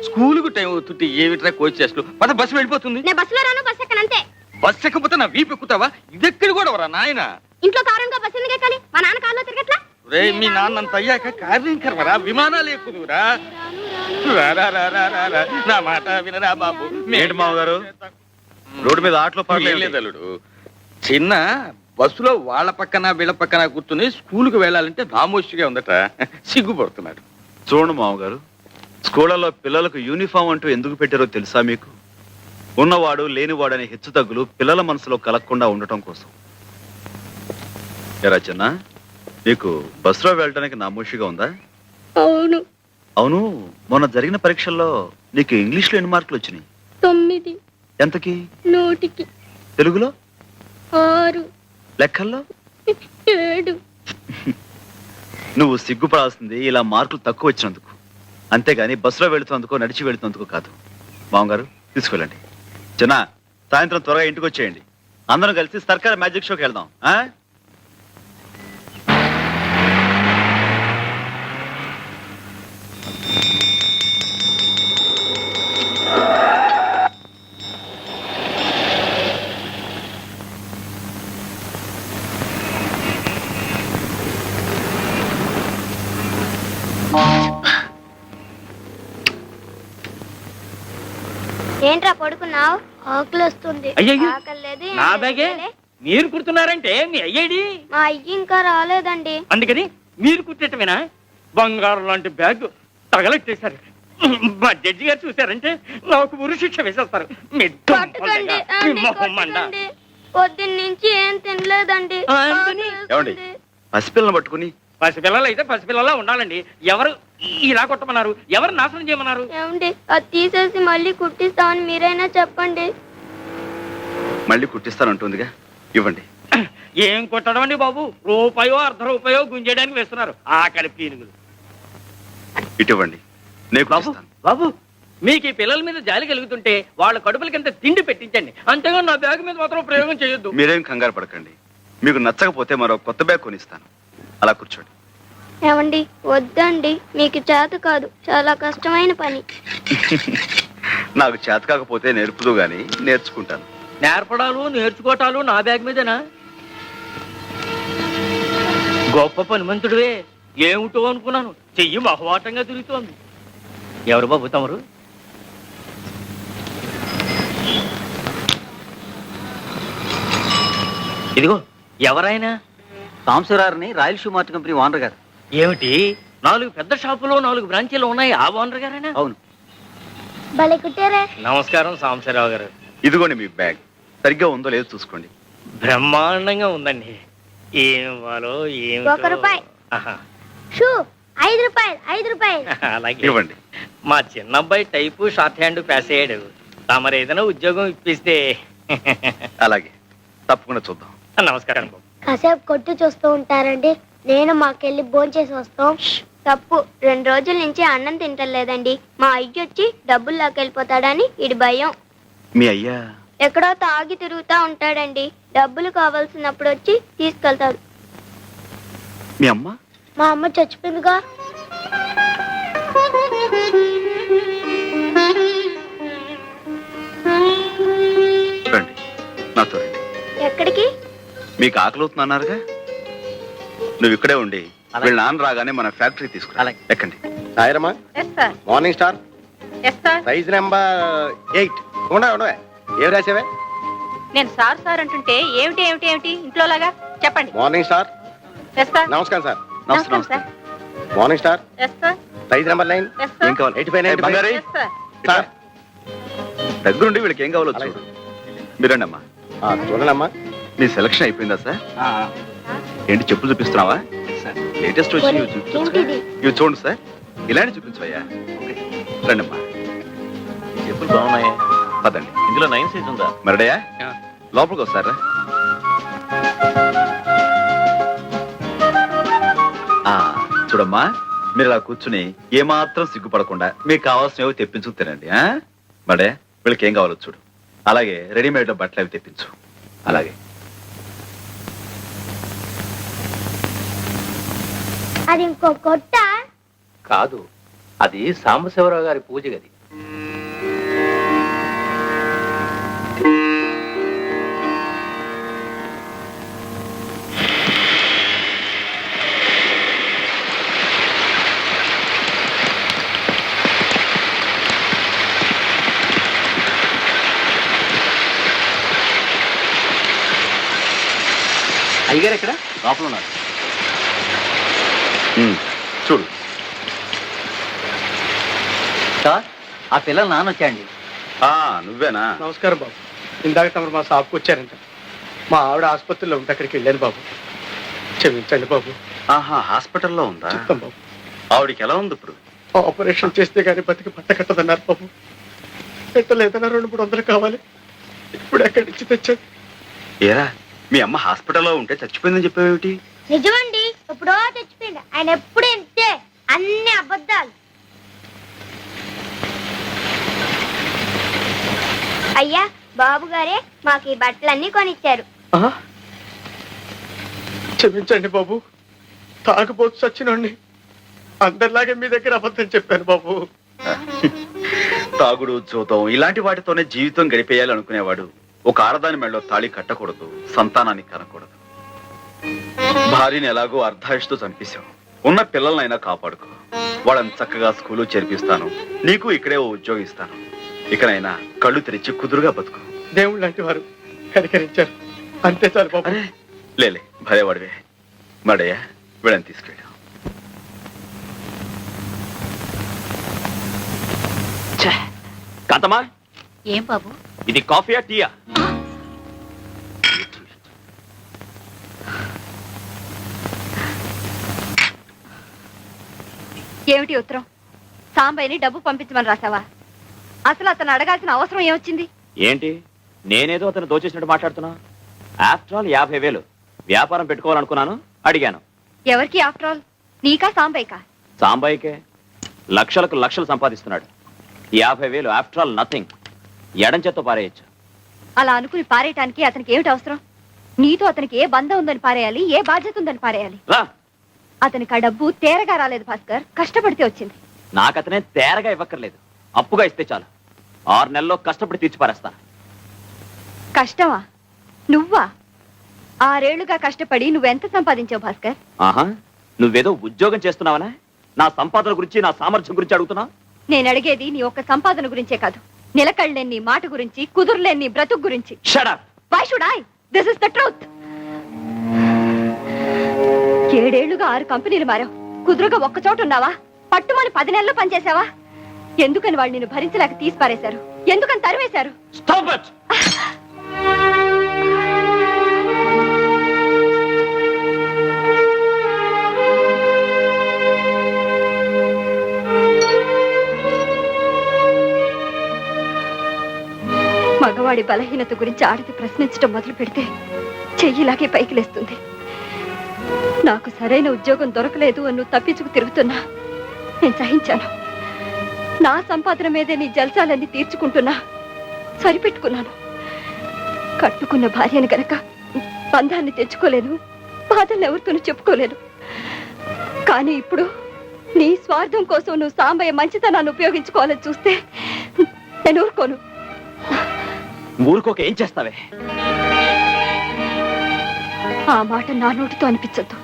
School కు time అవుతుంటే ఏమిట్రా కోచ్ చేస్తూ పద బస్సు వెళ్ళిపోతుంది. నేను బస్సులో రాను, బస్ ఎక్కనంతే. బస్సు ఎక్కకపోతే నా వీపు ఎక్కుతావా? ఇదెక్కడి కూడా వరా నాయన. ఇంట్లో కారంగా బస్సు ఎందుకు ఎక్కాలి? మా నాన్న కారులో తిరగట్లా. రే మీ నాన్నంత అయ్యాక కార్యం కర్వరా, విమానాలు ఎక్కుదురా. నా మాట వినరా బాబు. ఏంటి మామగారు రోడ్డు మీద ఆటలో పడలేదలుడు. చిన్న బస్సులో వాళ్ళ పక్కన వీళ్ళ పక్కన కూర్చుని స్కూల్కి వెళ్ళాలంటే నామోషిగా ఉందట, సిగ్గుపడుతున్నాడు. చూడండి మామగారు, స్కూళ్ళలో పిల్లలకు యూనిఫామ్ అంటూ ఎందుకు పెట్టారో తెలుసా మీకు? ఉన్నవాడు లేనివాడు అనే హెచ్చు తగ్గులు పిల్లల మనసులో కలగకుండా ఉండటం కోసం. ఎరా చిన్న, నీకు బస్సులో వెళ్ళడానికి నామోషిగా ఉందా? అవును. అవును, మొన్న జరిగిన పరీక్షల్లో నీకు ఇంగ్లీష్లో ఎన్ని మార్కులు వచ్చినాయి? 9. ఎంతకి? 100కి. తెలుగులో? 6. లెక్కల్లో? 7. నువ్వు సిగ్గుపడాల్సింది ఇలా మార్కులు తక్కువ వచ్చినందుకు, అంతేగాని బస్సులో వెళుతున్నందుకో నడిచి వెళుతున్నందుకు కాదు. మామగారు తీసుకెళ్ళండి. చిన్న, సాయంత్రం త్వరగా ఇంటికి వచ్చేయండి. అందరం కలిసి సర్కార్ మ్యాజిక్ షోకి వెళ్దాం. ఏంట్రా పడుకున్నావు? ఆకలి వస్తుంది. నా బ్యాగే మీరు కుడుతున్నారంటే మీ అయ్యేడి? మా అయ్యి ఇంకా రాలేదండి. అందుకని మీరు కుట్టేటమేనా? బంగారం లాంటి బ్యాగ్ తగలెట్టేశారు. మా జడ్జి గారు చూసారంటే నాకు ఉరి శిక్ష వేసేస్తారు. పొద్దున్నుంచి ఏం తినలేదండి. పసిపిల్లని పట్టుకుని. పసిపిల్లలు అయితే పసిపిల్లలా ఉండాలండి. ఎవరు ఇలా కొట్టమన్నారు? ఎవరు నాశనం చేయమన్నారు? ఏమండి, అది తీసేసి మళ్ళీ కుట్టిస్తామని మీరైనా చెప్పండి. మళ్ళీ కుట్టిస్తానంటుందిగా, ఇవ్వండి. ఏం కొట్టడం అండి బాబు? రూపాయో ₹1 గుంజేయడానికి వేస్తున్నారు ఆకలి పీనుగులు. ఇటువంటి బాబు, మీకు ఈ పిల్లల మీద జాలి కలుగుతుంటే వాళ్ళ కడుపులకింత తిండి పెట్టించండి, అంతేగా నా బ్యాగ్ మీద మాత్రం ప్రయోగం చేయొద్దు. మీరేం కంగారు పడకండి. మీకు నచ్చకపోతే మరో కొత్త బ్యాగ్ కొనిస్తాను. అలా కూర్చోండి. ఏమండి, వద్దండి, మీకు చేత కాదు, చాలా కష్టమైన పని. నాకు చేత కాకపోతే నేర్పుదు గాని నేర్చుకుంటాను. నేర్పడాలు నేర్చుకోవటాలు నా బ్యాగ్ మీదేనా? గొప్ప పనిమంతుడివే. ఏమిటో అనుకున్నాను, చెయ్యి మహవాటంగా తిరుగుతోంది. ఎవరు బాబు తమరు? ఇదిగో ఎవరైనా? సాంబశివరావుని రాయలసీమ మార్ట్ కంపెనీ ఓనర్ గారు. ఏమిటి, 4 పెద్ద షాపులో 4 బ్రాంచీలు ఉన్నాయి, ఆ ఓనర్ గారేనా? అవును. భలే కుట్టారే. నమస్కారం సాంబశివరావు గారు. ఇదిగోండి మీ బ్యాగ్. సరిగ్గా ఉందో లేదో చూసుకోండి. బ్రహ్మాండంగా ఉందండి. ఏం ఇవ్వాలో ఏమి? ₹1. షూ ₹5. అలాగే ఇవ్వండి. మా చిన్న అబ్బాయి టైపు షార్ట్ హ్యాండ్ పాస్ అయ్యాడు. తమరు ఏదైనా ఉద్యోగం ఇప్పిస్తే. అలాగే, తప్పకుండా చూద్దాం. నమస్కారం బాబు. కాసేపు కొట్టు చూస్తూ ఉంటారండి, నేను మాకెళ్ళి భోంచేసి వస్తాం. తప్పు, 2 రోజుల నుంచి అన్నం తింటలేదండి. మా అయ్య వచ్చి డబ్బులు లాకెళ్ళిపోతాడని ఇడి భయం. మీ అయ్యా ఎక్కడో తాగి తిరుగుతా ఉంటాడండి. డబ్బులు కావాల్సినప్పుడు వచ్చి తీసుకెళ్తాడు. మీ అమ్మ? మా అమ్మ చచ్చిపోయిందిగా. రండి, నాతో రండి. ఎక్కడికి? మీకు ఆకలివుతుందన్నారుగా, నువ్వు ఇక్కడే ఉండి వీళ్ళ నాన్న రాగానే మన ఫ్యాక్టరీ తీసుకురా. ఎక్కండి. సాయిరమ్మా, మార్నింగ్ స్టార్ సైజ్ నెంబర్ 8. ఉండవే, ఏం రాసావే? నేను సార్ సార్ అంటుంటే ఏమిటి ఏమిటి ఏమిటి ఇంట్లో లాగా చెప్పండి. Morning star. నమస్కారం సార్. నమస్తే. Morning star size number 9. ఏం కావాలి? 85. సార్ దగ్గరుండి వీళ్ళకి ఏం కావాలో చూడు. మీరండి అమ్మా. చూడండమ్మా. నీ సెలక్షన్ అయిపోయిందా సార్? ఏంటి, చెప్పులు చూపిస్తున్నావా? లేటెస్ట్ వచ్చి ఇవి చూడండి సార్. ఇలాంటి చూపించవయ్యా. రండి అమ్మా. చెప్పులు బాగున్నాయి. పదండి. ఇందులో 9 సైజ్ ఉందా? మరడయా, లోపలికి వస్తారా? చూడమ్మా, మీరు ఇలా కూర్చుని ఏమాత్రం సిగ్గుపడకుండా మీకు కావాల్సినవి తెప్పించు తినండి. మడే వీళ్ళకి ఏం కావాలో చూడు. అలాగే రెడీమేడ్ లో బట్టలు అవి తెప్పించు. అలాగే. అది ఇంకో కొట్ట కాదు, అది సాంబశివరావు గారి పూజ గది. అయ్యగారు ఎక్కడ? లోపల ఉన్నారు. చూడు. సార్, ఆ పిల్లలు నాన్న వచ్చాయండి. నువ్వేనా? నమస్కారం బాబు. ఇందాక తమరు మా షాప్కి వచ్చారంట. మా ఆవిడ ఆసుపత్రిలో ఉంటే అక్కడికి వెళ్ళాను బాబు. క్షమించండి బాబు. ఆహా, హాస్పిటల్లో ఉందా? చెప్తాం బాబు. ఆవిడికి ఎలా ఉంది ఇప్పుడు? ఆపరేషన్ చేస్తే గానీ బతికి పట్ట కట్టదన్నారు బాబు. పెట్టలేదన్నా 200-300 కావాలి. ఇప్పుడు ఎక్కడి నుంచి తెచ్చాను? ఏరా, మీ అమ్మ హాస్పిటల్లో ఉంటే చచ్చిపోయిందని చెప్పావేమిటి? నిజమండి, ఎప్పుడో తెచ్చిపోయింది. ఆయన ఎప్పుడు ఇంతే, అన్ని అబద్ధాలు. అయ్యా, బాబు గారే మాకు ఈ బట్టలన్నీ కొనిచ్చారు. క్షమించండి బాబు. తాగబోతు చచ్చినోడిని. అందరిలాగే మీ దగ్గర అబద్ధం చెప్పాను బాబు. తాగుడు, చూతం ఇలాంటి వాటితోనే జీవితం గడిపేయాలి అనుకునేవాడు ఒక ఆడదాని మెడలో తాళి కట్టకూడదు, సంతానాన్ని కనకూడదు. భార్యని ఎలాగో అర్ధాయుషుతో చంపేశావు. ఉన్న పిల్లలనైనా కాపాడుకో. వాళ్ళని చక్కగా స్కూలు చేర్పిస్తాను. నీకు ఇక్కడే ఓ ఉద్యోగం ఇస్తాను. ఇకనైనా కళ్ళు తెరిచి కుదురుగా బతుకు. దేవుళ్ళు లాంటి వారు కనికరించారు. అంతే చాలు బాబు. లేలే, భయవాడివే. మడయ్యా, వీళ్ళని తీసుకెళ్ళాం. కాంతమ్మా, ఏం బాబు? ఇది కాఫీయా టీయా? ఏమిటి ఉత్తరం? సాంబయ్యని డబ్బు పంపించమని రాసావా? అసలు అతను అడగాల్సిన అవసరం ఏమొచ్చింది? ఏంటి, నేనేదో అతను దోచేసినట్టు మాట్లాడుతున్నా? ఆఫ్టర్ ఆల్ 50,000 వ్యాపారం పెట్టుకోవాలనుకున్నాను, అడిగాను. ఎవరికి ఆఫ్టర్ ఆల్? నీకా సాంబయ్యకా? సాంబాయికే. లక్షలకు లక్షలు సంపాదిస్తున్నాడు. 50,000 ఆఫ్టర్ ఆల్ నథింగ్. ఎడంచేత్తో పారేయచ్చు. అలా అనుకుని పారేయటానికి అతనికి ఏమిటి అవసరం? నీతో అతనికి ఏ బంధం ఉందని పారేయాలి, ఏ బాధ్యత ఉందని పారేయాలి? రా, అతనికి ఆ డబ్బు తేరగా రాలేదు భాస్కర్, కష్టపడితే వచ్చింది. నాకతనే తేరగా ఇవ్వక్కర్లేదు, అప్పుగా ఇస్తే చాలు. 6 నెలల్లో కష్టపడి తీర్చి పారేస్తాను. కష్టమా? నువ్వా? 6 ఏళ్లుగా కష్టపడి నువ్వెంత సంపాదించావు భాస్కర్? ఆహా, నువ్వేదో ఉద్యోగం చేస్తున్నావనా? నా సంపాదన గురించి, నా సామర్థ్యం గురించి అడుగుతున్నా? నేను అడిగేది నీ ఒక్క సంపాదన గురించే కాదు, నిలకడలేని నీ మాట గురించి, కుదురులేని నీ బ్రతుకు గురించి. Shut up! Why should I? This is the truth. 7 ఏళ్లుగా 6 కంపెనీలు మారావు. కుదురుగా ఒక్క చోట ఉన్నావా? పట్టుమని 10 నెలలు పనిచేసావా? ఎందుకని వాళ్ళు నిన్ను భరించలేక తీసి పారేశారు? ఎందుకని తరివేశారు? Stop it! మగవాడి బలహీనత గురించి ఆడది ప్రశ్నించడం మొదలు పెడితే చెయ్యిలాగే పైకి లేస్తుంది. నాకు సరైన ఉద్యోగం దొరకలేదు అని నువ్వు తప్పించుకు తిరుగుతున్నా నేను సహించాను. నా సంపాదన మీదే నీ జల్సాలన్నీ తీర్చుకుంటున్నా సరిపెట్టుకున్నాను. కట్టుకున్న భార్యను గనక బంధాన్ని తెచ్చుకోలేను, బాధల్ని ఎవరితోనూ చెప్పుకోలేను. కానీ ఇప్పుడు నీ స్వార్థం కోసం నువ్వు సాంబయ్య మంచితనాన్ని ఉపయోగించుకోవాలని చూస్తే నేను ఊరుకోను. ఊరుకోక ఏం చేస్తావే? ఆ మాట నా నోటితో అనిపించద్దు.